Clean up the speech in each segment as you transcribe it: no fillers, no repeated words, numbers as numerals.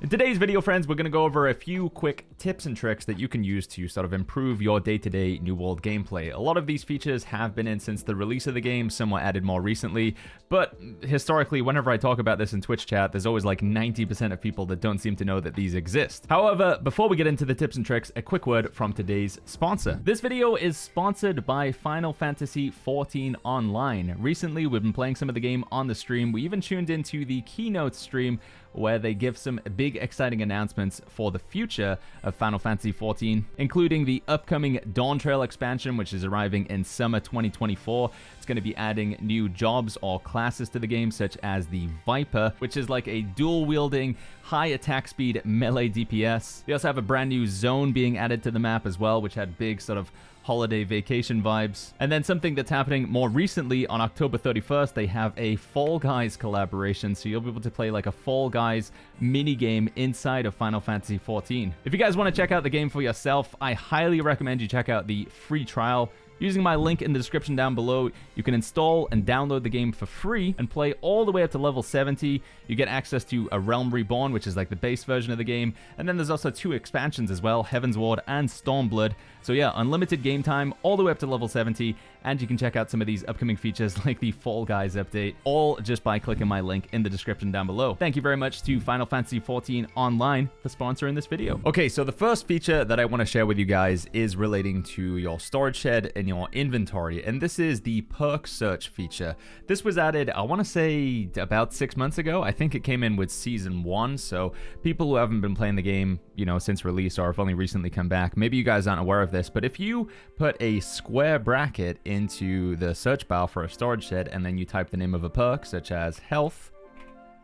In today's video, friends, we're going to go over a few quick tips and tricks that you can use to sort of improve your day-to-day New World gameplay. A lot of these features have been in since the release of the game, some were added more recently, but historically, whenever I talk about this in Twitch chat, there's always like 90% of people that don't seem to know that these exist. However, before we get into the tips and tricks, a quick word from today's sponsor. This video is sponsored by Final Fantasy XIV Online. Recently, we've been playing some of the game on the stream. We even tuned into the keynote stream where they give some big exciting announcements for the future of Final Fantasy XIV, including the upcoming Dawn Trail expansion, which is arriving in summer 2024. It's going to be adding new jobs or classes to the game, such as the Viper, which is like a dual-wielding, high attack speed melee DPS. They also have a brand new zone being added to the map as well, which had big sort of holiday vacation vibes. And then something that's happening more recently, on October 31st, they have a Fall Guys collaboration, so you'll be able to play like a Fall Guys mini game inside of Final Fantasy XIV. If you guys want to check out the game for yourself, I highly recommend you check out the free trial. Using my link in the description down below, you can install and download the game for free and play all the way up to level 70. You get access to A Realm Reborn, which is like the base version of the game. And then there's also 2 expansions as well, Heaven's Ward and Stormblood. So yeah, unlimited game time all the way up to level 70. And you can check out some of these upcoming features like the Fall Guys update, all just by clicking my link in the description down below. Thank you very much to Final Fantasy XIV Online for sponsoring this video. Okay, so the first feature that I want to share with you guys is relating to your storage shed and your inventory, and this is the Perk Search feature. This was added, I want to say, about 6 months ago. I think it came in with Season 1, so people who haven't been playing the game, you know, since release or have only recently come back, maybe you guys aren't aware of this, but if you put a square bracket into the search bar for a storage shed and then you type the name of a perk, such as health,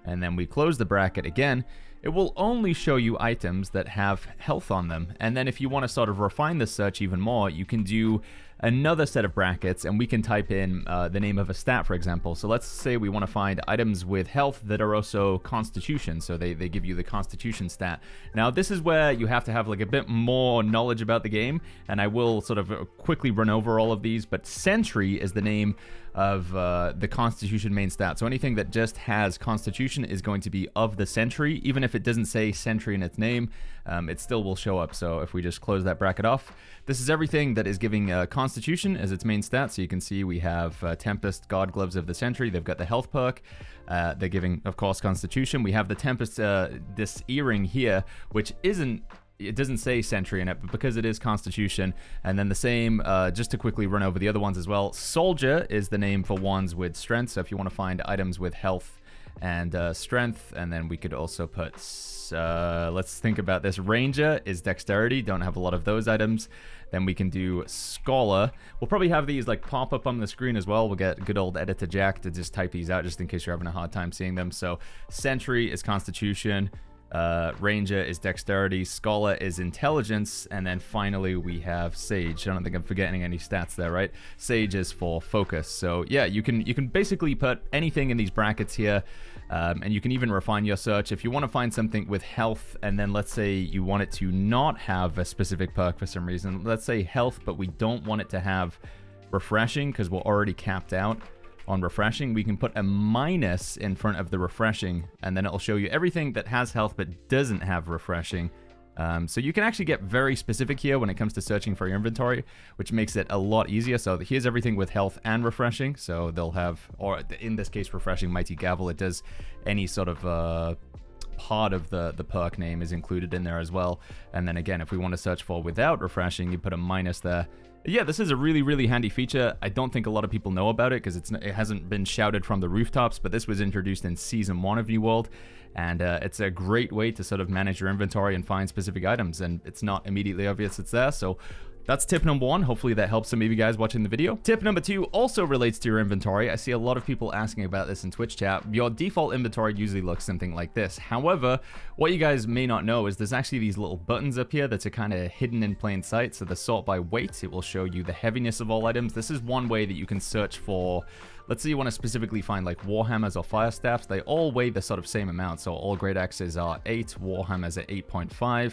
and then we close the bracket again, it will only show you items that have health on them. And then if you want to sort of refine the search even more, you can do another set of brackets and we can type in the name of a stat, for example. So let's say we want to find items with health that are also constitution. So they give you the constitution stat. Now this is where you have to have like a bit more knowledge about the game, and I will sort of quickly run over all of these, but sentry is the name of the constitution main stat. So anything that just has constitution is going to be of the sentry. Even if it doesn't say sentry in its name, it still will show up. So if we just close that bracket off, this is everything that is giving constitution as its main stat. So you can see we have Tempest, God Gloves of the Sentry. They've got the health perk. They're giving, of course, constitution. We have the Tempest, this earring here, which isn't, it doesn't say sentry in it, but because it is constitution. And then the same, just to quickly run over the other ones as well, soldier is the name for ones with strength. So if you want to find items with health and strength, and then we could also put, let's think about this, ranger is dexterity, don't have a lot of those items. Then we can do scholar. We'll probably have these like pop up on the screen as well. We'll get good old editor Jack to just type these out just in case you're having a hard time seeing them. So sentry is constitution, ranger is dexterity, scholar is intelligence, and then finally we have sage. I don't think I'm forgetting any stats there, right? Sage is for focus. So yeah, you can basically put anything in these brackets here, and you can even refine your search if you want to find something with health, and then let's say you want it to not have a specific perk for some reason. Let's say health, but we don't want it to have refreshing because we're already capped out on refreshing. We can put a minus in front of the refreshing, and then it'll show you everything that has health but doesn't have refreshing. So you can actually get very specific here when it comes to searching for your inventory, which makes it a lot easier. So here's everything with health and refreshing. So they'll have, or in this case, refreshing Mighty Gavel. It does any sort of part of the perk name is included in there as well. And then again, if we want to search for without refreshing, you put a minus there. Yeah, this is a really, really handy feature. I don't think a lot of people know about it because it hasn't been shouted from the rooftops, but this was introduced in Season 1 of New World, and it's a great way to sort of manage your inventory and find specific items, and it's not immediately obvious it's there, so that's tip number 1. Hopefully that helps some of you guys watching the video. Tip number 2 also relates to your inventory. I see a lot of people asking about this in Twitch chat. Your default inventory usually looks something like this. However, what you guys may not know is there's actually these little buttons up here that are kind of hidden in plain sight. So the sort by weight, it will show you the heaviness of all items. This is one way that you can search for, let's say you want to specifically find like warhammers or fire staffs. They all weigh the sort of same amount. So all great axes are 8, warhammers are 8.5.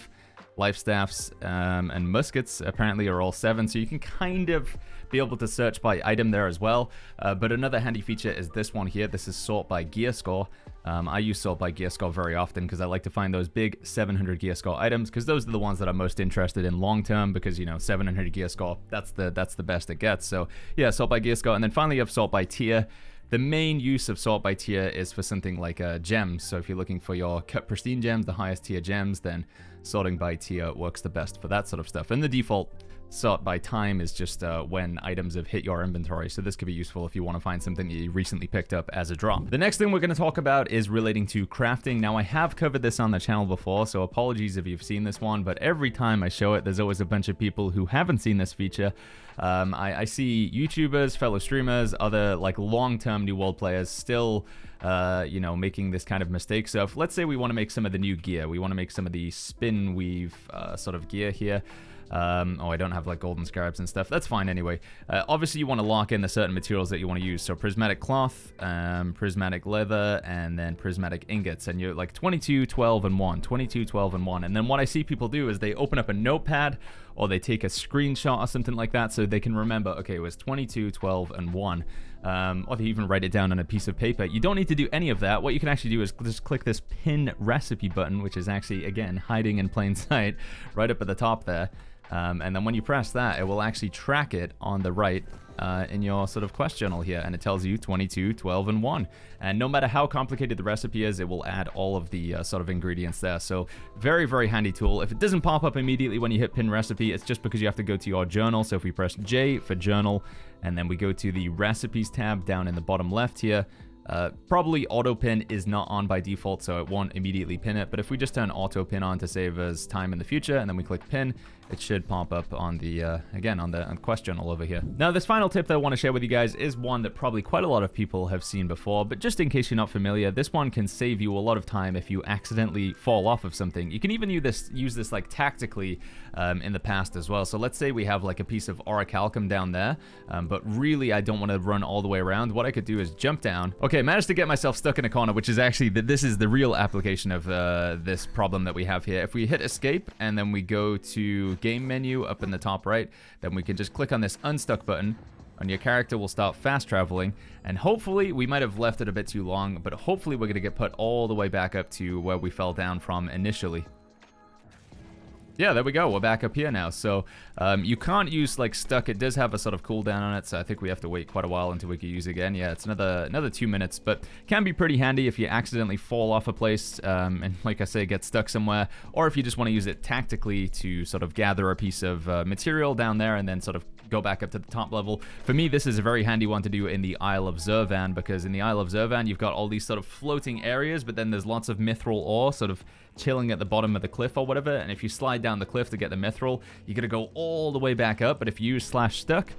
Life staffs and muskets apparently are all 7, so you can kind of be able to search by item there as well. But another handy feature is this one here. This is sort by gear score. I use sort by Gearscore very often because I like to find those big 700 Gearscore items, because those are the ones that I'm most interested in long term, because, you know, 700 Gearscore, that's the best it gets. So yeah, sort by Gearscore. And then finally you have sort by tier. The main use of sort by tier is for something like gems. So if you're looking for your cut pristine gems, the highest tier gems, then sorting by tier works the best for that sort of stuff. And the default sort by time is just when items have hit your inventory, so this could be useful if you want to find something that you recently picked up as a drop. The next thing we're going to talk about is relating to crafting. Now, I have covered this on the channel before, so apologies if you've seen this one, but every time I show it, there's always a bunch of people who haven't seen this feature. I see YouTubers, fellow streamers, other like long-term New World players still you know, making this kind of mistake. So if, let's say we want to make some of the new gear, we want to make some of the spin weave sort of gear here. Oh, I don't have like golden scarabs and stuff. That's fine anyway. Obviously, you want to lock in the certain materials that you want to use. So prismatic cloth, prismatic leather, and then prismatic ingots. And you're like 22, 12, and 1. 22, 12, and 1. And then what I see people do is they open up a notepad or they take a screenshot or something like that so they can remember, okay, it was 22, 12, and 1. Or they even write it down on a piece of paper. You don't need to do any of that. What you can actually do is just click this pin recipe button, which is actually, again, hiding in plain sight right up at the top there. And then when you press that, it will actually track it on the right in your sort of quest journal here, and it tells you 22, 12, and 1. And no matter how complicated the recipe is, it will add all of the sort of ingredients there. So very, very handy tool. If it doesn't pop up immediately when you hit pin recipe, it's just because you have to go to your journal. So if we press J for journal, and then we go to the recipes tab down in the bottom left here, probably auto pin is not on by default, so it won't immediately pin it. But if we just turn auto pin on to save us time in the future, and then we click pin, it should pop up on the again on the quest journal over here. Now, this final tip that I want to share with you guys is one that probably quite a lot of people have seen before, but just in case you're not familiar, this one can save you a lot of time if you accidentally fall off of something. You can even use this like tactically in the past as well. So let's say we have like a piece of orichalcum down there, but really I don't want to run all the way around. What I could do is jump down. Okay, managed to get myself stuck in a corner, which is actually this is the real application of this problem that we have here. If we hit escape and then we go to game menu up in the top right, then we can just click on this unstuck button, and your character will start fast traveling. And hopefully, we might have left it a bit too long, but hopefully we're going to get put all the way back up to where we fell down from initially. Yeah, there we go. We're back up here now. So you can't use like stuck. It does have a sort of cooldown on it, so I think we have to wait quite a while until we can use it again. Yeah, it's another 2 minutes, but can be pretty handy if you accidentally fall off a place and, like I say, get stuck somewhere, or if you just want to use it tactically to sort of gather a piece of material down there and then sort of go back up to the top level. For me, this is a very handy one to do in the Isle of Zurvan, because in the Isle of Zurvan, you've got all these sort of floating areas, but then there's lots of mithril ore sort of chilling at the bottom of the cliff or whatever, and if you slide down the cliff to get the mithril, you gotta go all the way back up. But if you use /stuck,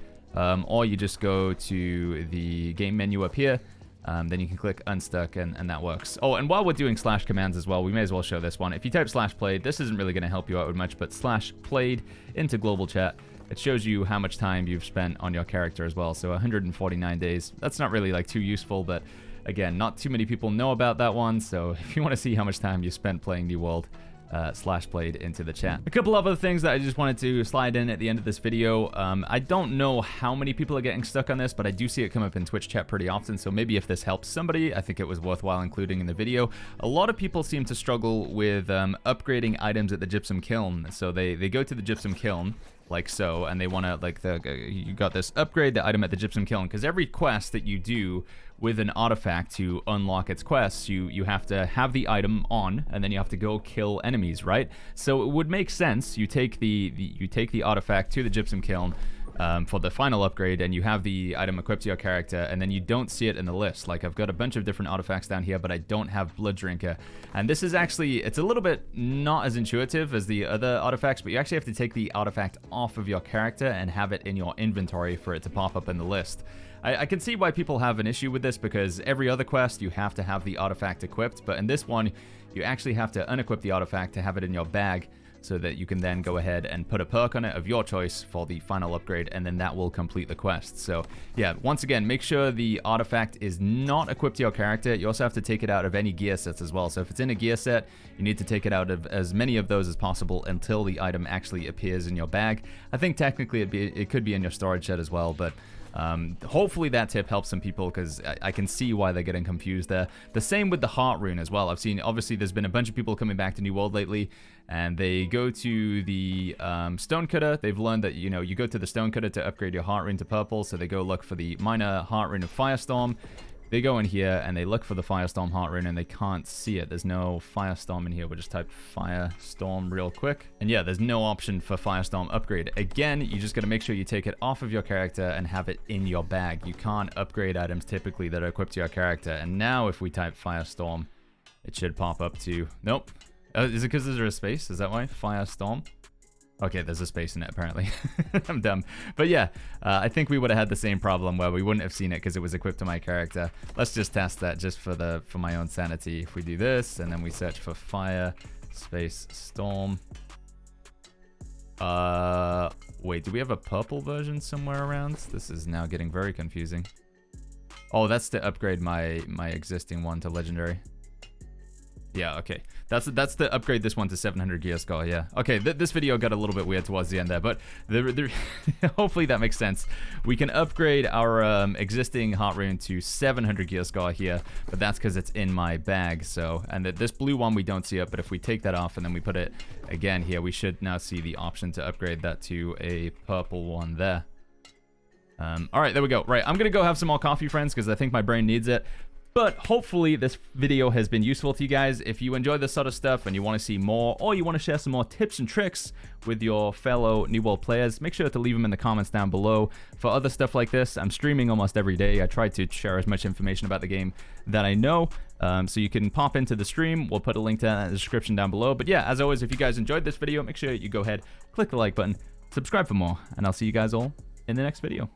or you just go to the game menu up here, then you can click unstuck, and that works. Oh, and while we're doing slash commands as well, we may as well show this one. If you type /played, this isn't really going to help you out with much, but /played into global chat, it shows you how much time you've spent on your character as well. So 149 days. That's not really like too useful, but again, not too many people know about that one. So if you want to see how much time you spent playing New World, /played into the chat. A couple of other things that I just wanted to slide in at the end of this video. I don't know how many people are getting stuck on this, but I do see it come up in Twitch chat pretty often, so maybe if this helps somebody, I think it was worthwhile including in the video. A lot of people seem to struggle with upgrading items at the gypsum kiln. So they go to the gypsum kiln, like so, and they want to, like, you got this upgrade the item at the gypsum kiln, because every quest that you do with an artifact to unlock its quests, you have to have the item on, and then you have to go kill enemies, right? So it would make sense you take the artifact to the gypsum kiln for the final upgrade, and you have the item equipped to your character, and then you don't see it in the list. Like, I've got a bunch of different artifacts down here, but I don't have Blood Drinker. And this is actually, it's a little bit not as intuitive as the other artifacts, but you actually have to take the artifact off of your character and have it in your inventory for it to pop up in the list. I can see why people have an issue with this, because every other quest you have to have the artifact equipped, but in this one you actually have to unequip the artifact to have it in your bag, so that you can then go ahead and put a perk on it of your choice for the final upgrade, and then that will complete the quest. So yeah, once again, make sure the artifact is not equipped to your character. You also have to take it out of any gear sets as well. So if it's in a gear set, you need to take it out of as many of those as possible until the item actually appears in your bag. I think technically it could be in your storage set as well, but Hopefully that tip helps some people, because I can see why they're getting confused there. The same with the heart rune as well. I've seen, obviously, there's been a bunch of people coming back to New World lately, and they go to the stonecutter. They've learned that, you know, you go to the stonecutter to upgrade your heart rune to purple, so they go look for the minor heart rune of Firestorm. They go in here and they look for the Firestorm heart rune and they can't see it. There's no Firestorm in here. We'll just type Firestorm real quick. And yeah, there's no option for Firestorm upgrade. Again, you just got to make sure you take it off of your character and have it in your bag. You can't upgrade items typically that are equipped to your character. And now if we type Firestorm, it should pop up to... Nope. Is it because there's a space? Is that why? Firestorm? Okay, there's a space in it, apparently. I'm dumb. But yeah, I think we would have had the same problem where we wouldn't have seen it because it was equipped to my character. Let's just test that just for my own sanity. If we do this, and then we search for fire, space, storm. Wait, do we have a purple version somewhere around? This is now getting very confusing. Oh, that's to upgrade my existing one to legendary. Yeah, okay. That's to upgrade this one to 700 Gearscore, yeah. Okay, this video got a little bit weird towards the end there, but hopefully that makes sense. We can upgrade our existing heart rune to 700 Gearscore here, but that's because it's in my bag, so... And this blue one, we don't see it, but if we take that off and then we put it again here, we should now see the option to upgrade that to a purple one there. Alright, there we go. Right, I'm gonna go have some more coffee, friends, because I think my brain needs it. But hopefully this video has been useful to you guys. If you enjoy this sort of stuff and you want to see more, or you want to share some more tips and tricks with your fellow New World players, make sure to leave them in the comments down below. For other stuff like this, I'm streaming almost every day. I try to share as much information about the game that I know. So you can pop into the stream. We'll put a link to that in the description down below. But yeah, as always, if you guys enjoyed this video, make sure you go ahead, click the like button, subscribe for more, and I'll see you guys all in the next video.